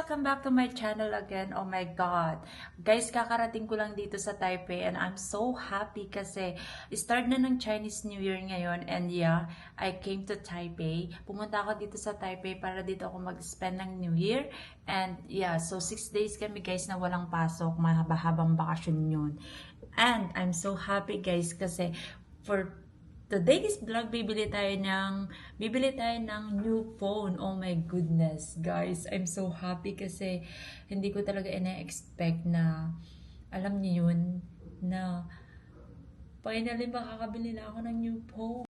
Welcome back to my channel again. Oh my God. Guys, kakarating ko lang dito sa Taipei and I'm so happy kasi start na ng Chinese New Year ngayon and yeah, I came to Taipei. Pumunta ako dito sa Taipei para dito ako mag-spend ng New Year and yeah, so 6 days kami guys na walang pasok, mahaba-habang bakasyon yun. And I'm so happy guys kasi for today's vlog, bibili tayo ng new phone. Oh my goodness, guys. I'm so happy kasi hindi ko talaga ina-expect na, alam niyo yun, na finally makakabili na ako ng new phone.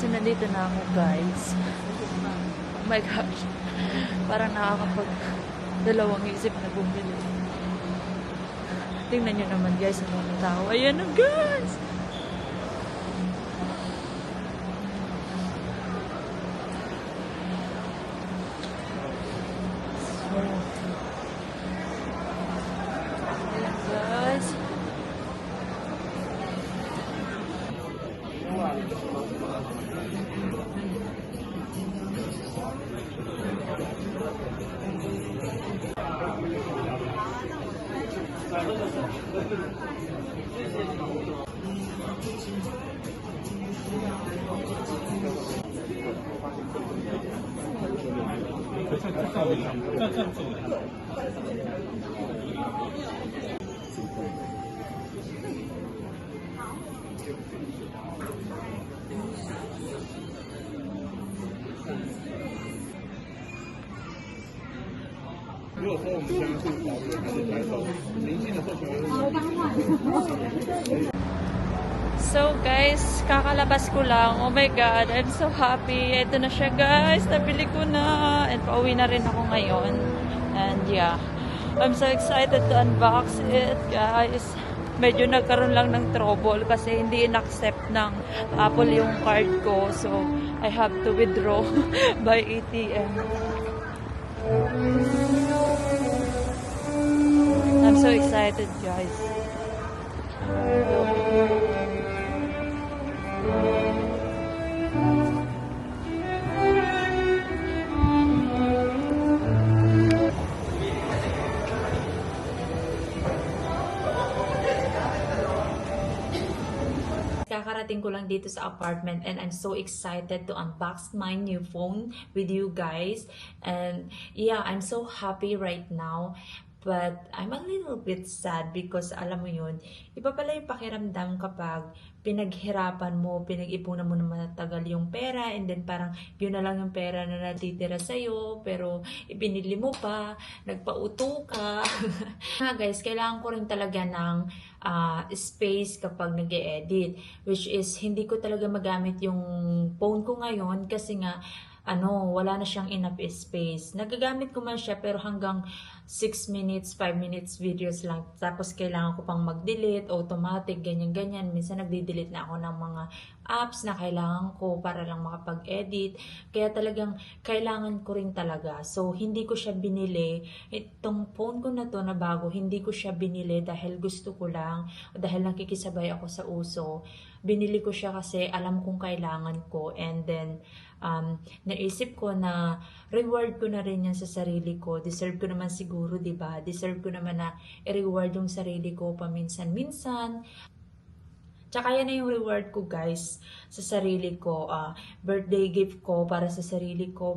So, nandito na ako guys. Oh my gosh. Parang nakakapag-dalawang isip na bumili. Tingnan nyo naman guys, ang mga tao. Ayan na guys!如果说我们家是保留还是白手，临近的社群。So guys, kakalabas ko lang. Oh my God, I'm so happy. Ito na siya guys, nabili ko na. And pauwi na rin ako ngayon. And yeah, I'm so excited to unbox it guys. Medyo nagkaroon lang ng trouble kasi hindi in-accept ng Apple yung card ko. So, I have to withdraw by ATM. I'm so excited guys. Kakarating ko lang dito sa apartment and I'm so excited to unbox my new phone with you guys. And yeah, I'm so happy right now. But I'm a little bit sad because alam mo yun, iba pala yung pakiramdam kapag pinaghirapan mo, pinag-ipunan mo na matagal yung pera and then parang yun na lang yung pera na natitira sa'yo pero ibinili mo pa, nagpauto ka. Nga guys, kailangan ko rin talaga ng space kapag nag-e-edit, which is hindi ko talaga magamit yung phone ko ngayon kasi nga wala na siyang enough space. Nagagamit ko man siya pero hanggang 6 minutes, 5 minutes videos lang. Tapos kailangan ko pang mag-delete, automatic, ganyan-ganyan. Minsan nagdi-delete na ako ng mga apps na kailangan ko para lang makapag-edit. Kaya talagang kailangan ko rin talaga. So, hindi ko siya binili. Itong phone ko na to na bago, hindi ko siya binili dahil gusto ko lang, o dahil nakikisabay ako sa uso. Binili ko siya kasi alam kong kailangan ko. And then, naisip ko na reward ko na rin yan sa sarili ko. Deserve ko naman siguro, 'di ba? Deserve ko naman na i-reward yung sarili ko paminsan-minsan. Tsaka yan na yung reward ko guys sa sarili ko. Birthday gift ko para sa sarili ko,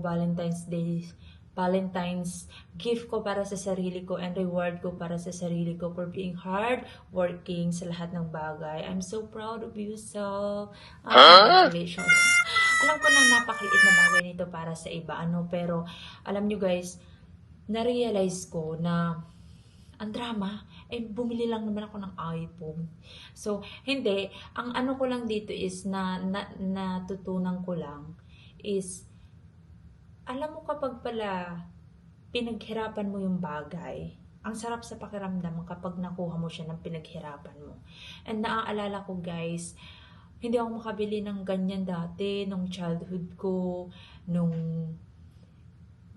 Valentine's gift ko para sa sarili ko, and reward ko para sa sarili ko for being hard working sa lahat ng bagay. I'm so proud of you, so congratulations. Alam ko na napakaliit na bagay nito para sa iba, pero alam nyo guys, na-realize ko na ang drama, bumili lang naman ako ng iPhone. So, hindi. Ang ko lang dito is natutunan ko lang is, alam mo kapag pala pinaghirapan mo yung bagay, ang sarap sa pakiramdam kapag nakuha mo siya ng pinaghirapan mo. And naaalala ko guys, hindi ako makabili ng ganyan dati, nung childhood ko, nung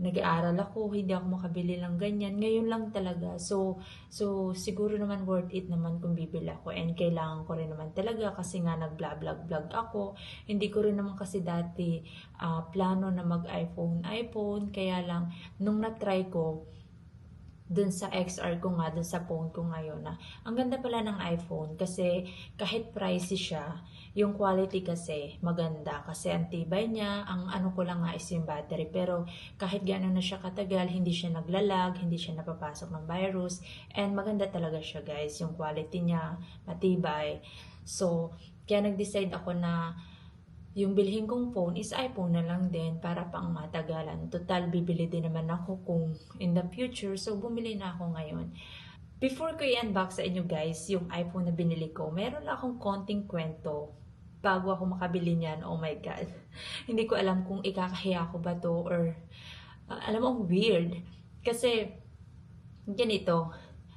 nag-aaral ako, hindi ako makabili ng ganyan. Ngayon lang talaga. So siguro naman worth it naman kung bibili ako. And kailangan ko rin naman talaga kasi nga nag-vlog ako. Hindi ko rin naman kasi dati plano na mag-iPhone. Kaya lang, nung na-try ko, dun sa XR ko nga, dun sa phone ko ngayon ang ganda pala ng iPhone kasi kahit pricey siya, yung quality kasi maganda kasi ang tibay niya, ang ko lang nga is yung battery, pero kahit gano'n na siya katagal, hindi siya naglalag, hindi siya napapasok ng virus, and maganda talaga siya guys, yung quality niya, matibay. So, kaya nag-decide ako na yung bilhin kong phone is iPhone na lang din para pang matagalan. Total, bibili din naman ako kung in the future. So, bumili na ako ngayon. Before ko i-unbox sa inyo guys, yung iPhone na binili ko, meron lang akong konting kwento bago ako makabili niyan. Oh my God. Hindi ko alam kung ikakahiya ko ba to or alam mo, weird. Kasi, ganito,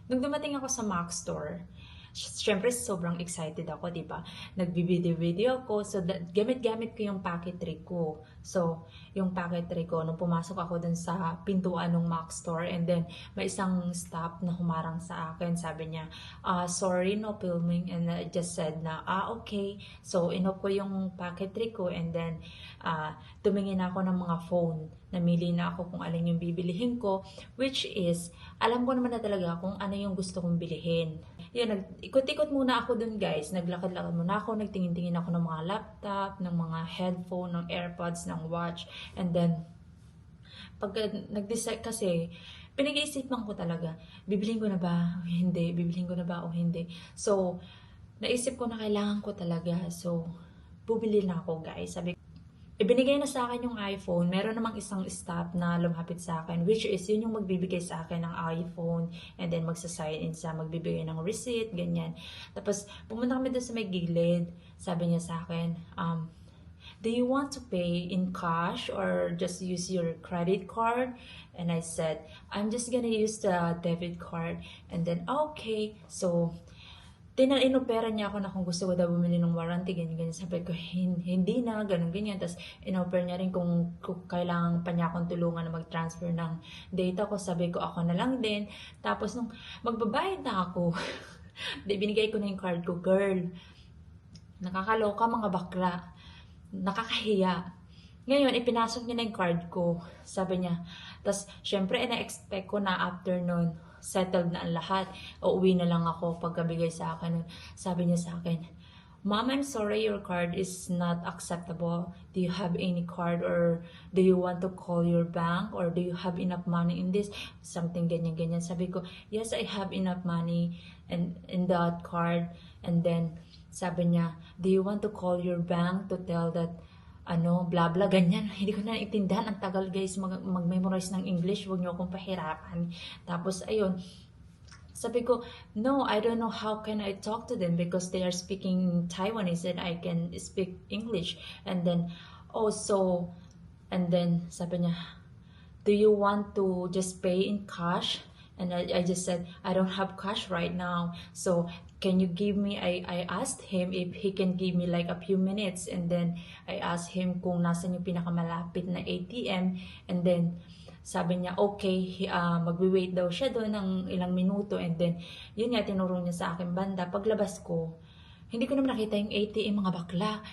nung dumating ako sa Mac Store, syempre sobrang excited ako, di ba? Nagbi-video ako, so gamit-gamit ko yung packetry ko. So, yung packetry ko, nung pumasok ako dun sa pintuan ng Mac Store, and then may isang staff na humarang sa akin, sabi niya, sorry, no filming, and I just said na, okay. So, inop ko yung packetry ko, and then tumingin ako ng mga phone. Namili na ako kung alin yung bibilihin ko, which is, alam ko naman na talaga kung ano yung gusto kong bilihin. Yun, ikot-ikot muna ako dun guys. Naglakad-lakad muna ako, nagtingin-tingin ako ng mga laptop, ng mga headphone, ng AirPods, ng watch. And then, pag nag-decide kasi, pinag-iisipan ko talaga, bibilhin ko na ba o hindi? Bibilhin ko na ba o hindi? So, naisip ko na kailangan ko talaga. So, bumili na ako guys. Sabi ibinigay na sa akin yung iPhone. Meron namang isang staff na lumapit sa akin, which is yun yung magbibigay sa akin ng iPhone, and then magsasign in siya, magbibigay ng receipt, ganyan. Tapos, pumunta kami doon sa may gilid. Sabi niya sa akin, do you want to pay in cash or just use your credit card? And I said, I'm just gonna use the debit card. And then, okay. So, inopera niya ako na kung gusto ko daw bumili ng warranty, ganyan. Sabi ko, hindi na, ganyan. Tapos, inoffer niya rin kung kailangan pa niya akong tulungan na mag-transfer ng data ko. Sabi ko, ako na lang din. Tapos, nung magbabayad na ako, binigay ko na yung card ko, girl. Nakakaloka mga bakla. Nakakahiya. Ngayon, ipinasok niya na yung card ko. Sabi niya. Tapos, syempre, na-expect ko na after nun, settled na ang lahat. Uuwi na lang ako pagkabigay sa akin. Sabi niya sa akin, Mom, I'm sorry, your card is not acceptable. Do you have any card or do you want to call your bank or do you have enough money in this? Something ganyan. Sabi ko, yes, I have enough money in that card. And then, sabi niya, do you want to call your bank to tell that blah blah, ganyan. Hindi ko na intindihan. Ang tagal guys mag-memorize ng English. Huwag niyo akong pahirapan. Tapos, ayun. Sabi ko, no, I don't know how can I talk to them because they are speaking Taiwanese and I can speak English. And then, sabi niya, do you want to just pay in cash? And I just said, I don't have cash right now. So, can you give me, I asked him if he can give me like a few minutes. And then, I asked him kung nasan yung pinakamalapit na ATM. And then, sabi niya, okay, magwi-wait daw siya doon ng ilang minuto. And then, yun nga, tinuro niya sa akin banda. Paglabas ko, hindi ko naman nakita yung ATM, mga bakla.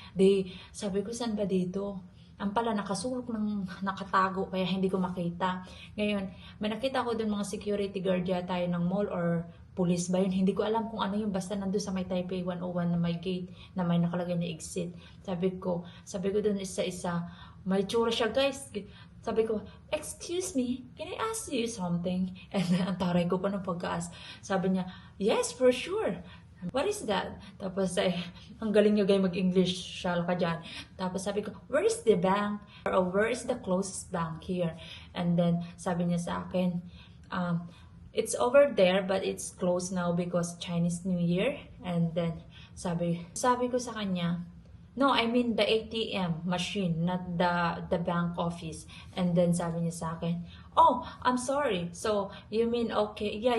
Sabi ko, saan ba dito? Ang pala, nakasulok ng nakatago, kaya hindi ko makita. Ngayon, may nakita ko doon mga security guard yata ng mall or police ba yun. Hindi ko alam kung ano yung basta nandun sa may Taipei 101 na may gate na may nakalagay na exit. Sabi ko doon isa-isa, may tsura siya guys. Sabi ko, excuse me, can I ask you something? And ang taray ko pa ng pagkaas. Sabi niya, yes, for sure. What is that? Tapos ang galing niyo guys mag-English, shall ka dyan. Tapos sabi ko, where is the bank? Or where is the closest bank here? And then sabi niya sa akin, it's over there but it's closed now because Chinese New Year. And then sabi ko sa kanya, no, I mean the ATM machine, not the bank office. And then sabi niya sa akin, oh, I'm sorry. So, you mean, okay, yeah.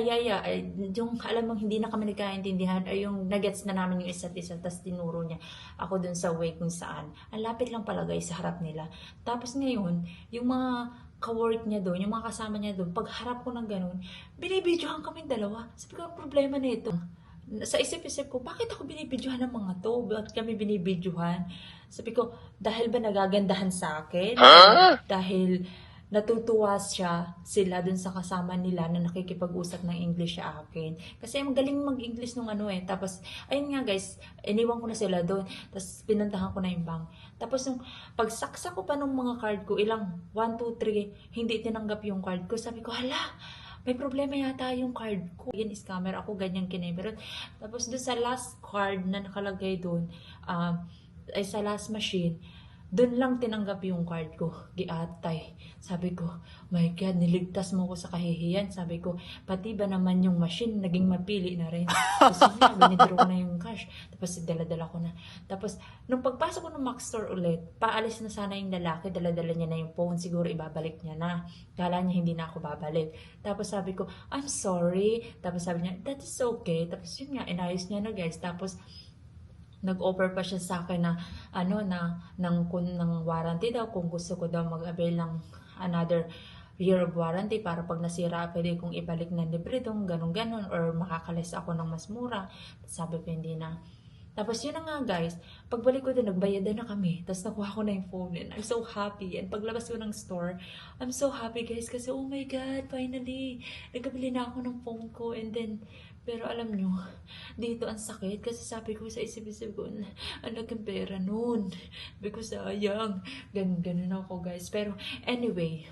Yung, alam mo, hindi na kami nagkaintindihan, ay yung nagets na namin yung isa't isa, tapos tinuro niya ako dun sa way kung saan. Ang lapit lang pala guys, sa harap nila. Tapos ngayon, yung mga ka-work niya doon, yung mga kasama niya doon, pag harap ko ng ganun, binibidyohan kami dalawa. Sabi ko, ang problema nito. Sa isip-isip ko, bakit ako binibidyohan ng mga to? Bakit kami binibidyohan? Sabi ko, dahil ba nagagandahan sa akin? Dahil natutuwa sila dun sa kasama nila na nakikipag-usap ng English sa akin. Kasi magaling mag-English nung Tapos, ayun nga guys, iniwan ko na sila doon. Tapos, pinuntahan ko na yung bank. Tapos, yung pagsaksa ko pa ng mga card ko, ilang 1, 2, 3, hindi tinanggap yung card ko. Sabi ko, hala, may problema yata yung card ko. Yan, scammer ako, ganyan kinemeron. Tapos doon sa last card na nakalagay doon, ay sa last machine, doon lang tinanggap yung card ko. Giatay. Sabi ko, my God, niligtas mo ko sa kahihiyan. Sabi ko, pati ba naman yung machine, naging mapili na rin. Tapos yun na, binidro ko na yung cash. Tapos dala-dala ko na. Tapos, nung pagpasok ko ng Mac Store ulit, paalis na sana yung lalaki, dala-dala niya na yung phone. Siguro ibabalik niya na. Kala niya hindi na ako babalik. Tapos sabi ko, I'm sorry. Tapos sabi niya, that is okay. Tapos yun nga, inayos niya na guys. Tapos, nag-offer pa siya sa akin na ng warranty daw kung gusto ko daw mag-avail ng another year of warranty para pag nasira pwede kong ibalik na libre dong ganun or makakalis ako ng mas mura. Sabi ko hindi na. Tapos yun na nga guys, pagbalik ko din nagbayad na kami. Tapos nakuha ko na yung phone and I'm so happy. And paglabas ko ng store, I'm so happy guys kasi oh my God, finally nagkabili na ako ng phone ko. And then pero alam nyo, dito ang sakit kasi sabi ko sa isip-isip ko, ang laking pera nun. Sabi ko sayang. Ganun ako guys. Pero anyway,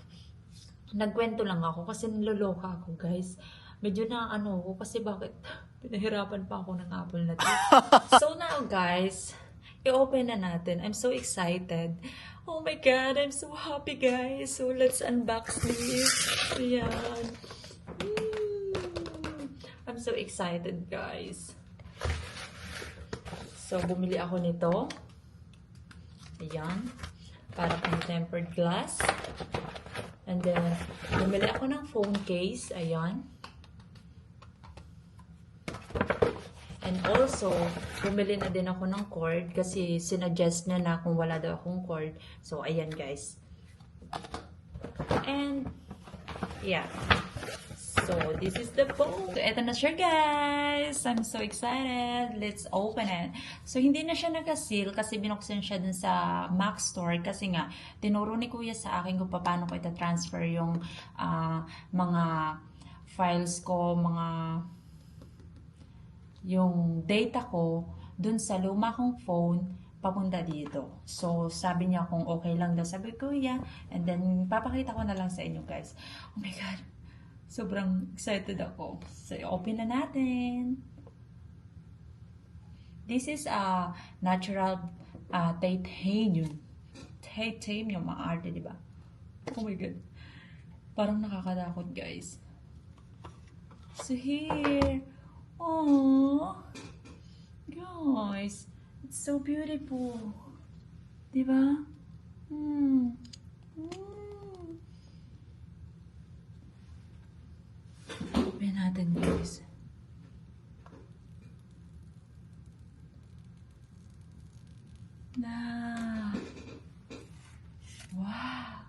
nagkwento lang ako kasi niloloka ako guys. Medyo na ako kasi bakit pinahirapan pa ako ng Apple na to. So now guys, i-open na natin. I'm so excited. Oh my God, I'm so happy, guys. So, let's unbox this. Ayan. I'm so excited, guys. So, bumili ako nito. Ayan. Para pang tempered glass. And then, bumili ako ng phone case. Ayan. And also, bumili na din ako ng cord kasi sinuggest niya na kung wala daw akong cord. So, ayan guys. And, yeah. So, this is the phone. So, eto na siya guys. I'm so excited. Let's open it. So, hindi na siya nag-seal kasi binuksan siya dun sa Mac Store kasi nga, tinuro ni Kuya sa akin kung paano ko ita-transfer yung mga files ko, yung data ko dun sa luma kong phone papunta dito. So, sabi niya kung okay lang daw. Sabi ko, yeah. And then, papakita ko na lang sa inyo, guys. Oh my God. Sobrang excited ako. So, open na natin. This is a natural titanium. Titanium, maarte, di ba? Oh my God. Parang nakakatakot, guys. So, here. Oh, guys, it's so beautiful, diba? Open natin, guys. Wow,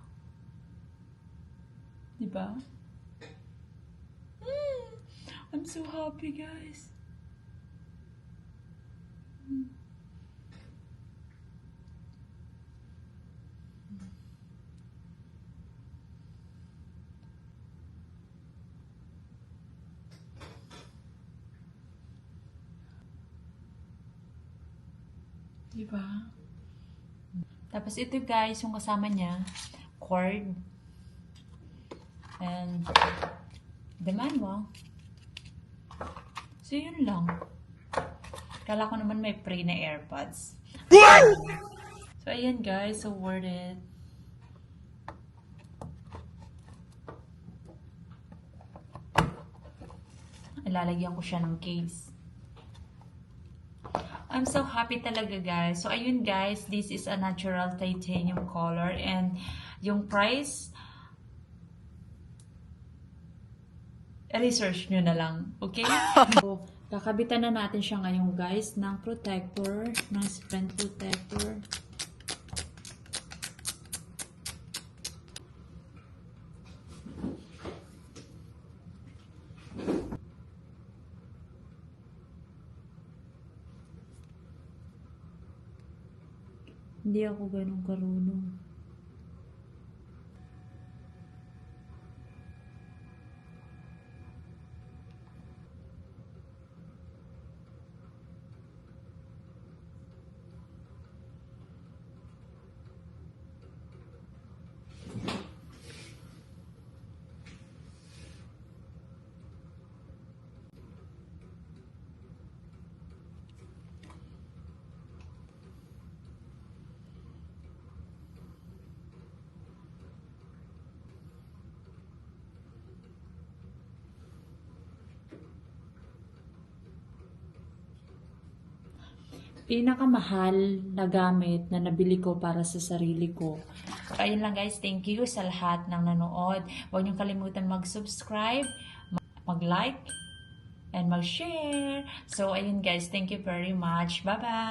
diba? I'm so happy, guys. Diba? Tapos ito guys, yung kasama niya, cord. And the manual. So, yun lang. Kala ko naman may free na AirPods. So, ayan guys. So, worth it. Ilalagyan ko siya ng case. I'm so happy talaga guys. So, ayun guys. This is a natural titanium color. And yung price, research nyo na lang. Okay? So, kakabitan na natin siya ngayon guys ng protector, ng screen protector. Hindi ako ganun karunong. Pinakamahal na gamit na nabili ko para sa sarili ko. So, ayun lang guys. Thank you sa lahat ng nanood. Huwag niyong kalimutan mag-subscribe, mag-like, and mag-share. So, ayun guys. Thank you very much. Bye-bye!